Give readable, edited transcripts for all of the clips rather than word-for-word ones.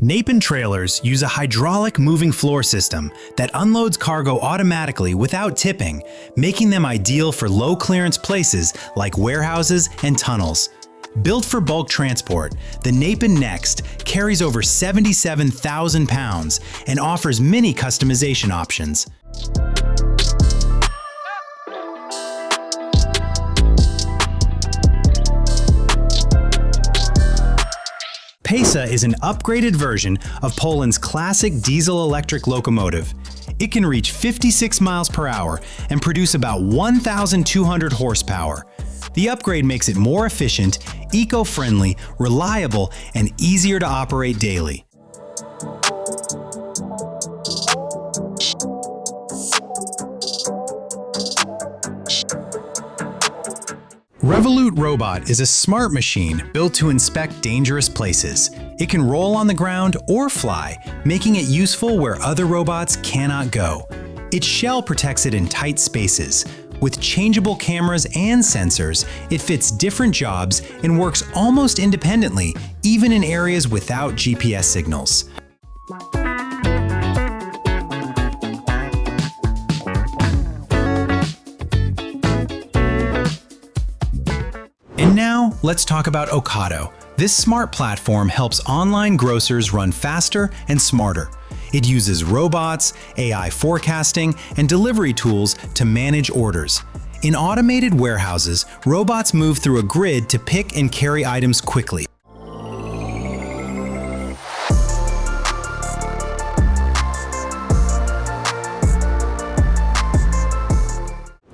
Napen trailers use a hydraulic moving floor system that unloads cargo automatically without tipping, making them ideal for low-clearance places like warehouses and tunnels. Built for bulk transport, the Napen Next carries over 77,000 pounds and offers many customization options. Pesa is an upgraded version of Poland's classic diesel-electric locomotive. It can reach 56 miles per hour and produce about 1,200 horsepower. The upgrade makes it more efficient, eco-friendly, reliable, and easier to operate daily. Revolute Robot is a smart machine built to inspect dangerous places. It can roll on the ground or fly, making it useful where other robots cannot go. Its shell protects it in tight spaces. With changeable cameras and sensors, it fits different jobs and works almost independently, even in areas without GPS signals. And now, let's talk about Okato. This smart platform helps online grocers run faster and smarter. It uses robots, AI forecasting, and delivery tools to manage orders. In automated warehouses, robots move through a grid to pick and carry items quickly.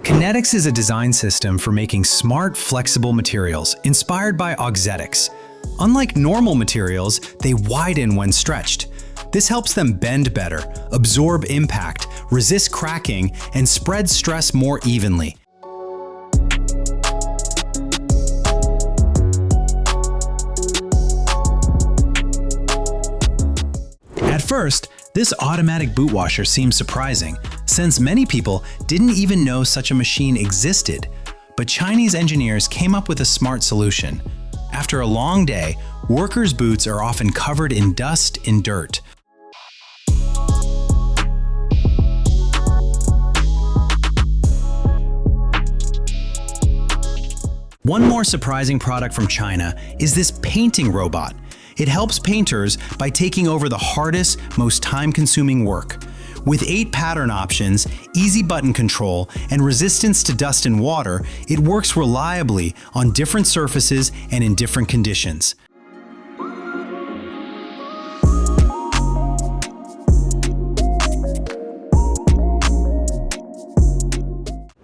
Kinetics is a design system for making smart, flexible materials inspired by auxetics. Unlike normal materials, they widen when stretched. This helps them bend better, absorb impact, resist cracking, and spread stress more evenly. At first, this automatic boot washer seems surprising, since many people didn't even know such a machine existed. But Chinese engineers came up with a smart solution. After a long day, workers' boots are often covered in dust and dirt. One more surprising product from China is this painting robot. It helps painters by taking over the hardest, most time-consuming work. With 8 pattern options, easy button control, and resistance to dust and water, it works reliably on different surfaces and in different conditions.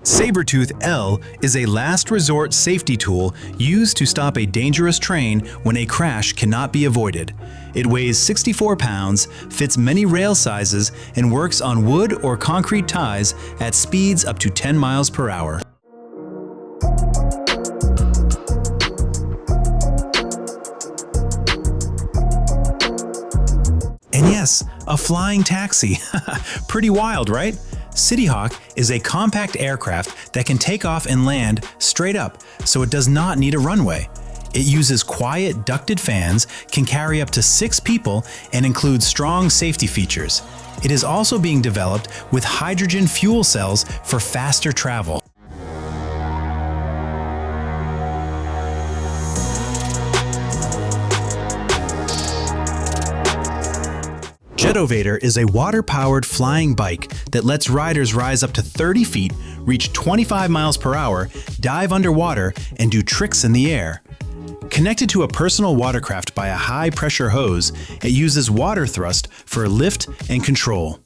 Sabertooth L is a last resort safety tool used to stop a dangerous train when a crash cannot be avoided. It weighs 64 pounds, fits many rail sizes, and works on wood or concrete ties at speeds up to 10 miles per hour. And yes, a flying taxi. Pretty wild, right? Cityhawk is a compact aircraft that can take off and land straight up, so it does not need a runway. It uses quiet, ducted fans, can carry up to 6 people, and includes strong safety features. It is also being developed with hydrogen fuel cells for faster travel. Jedovator is a water-powered flying bike that lets riders rise up to 30 feet, reach 25 miles per hour, dive underwater, and do tricks in the air. Connected to a personal watercraft by a high-pressure hose, it uses water thrust for lift and control.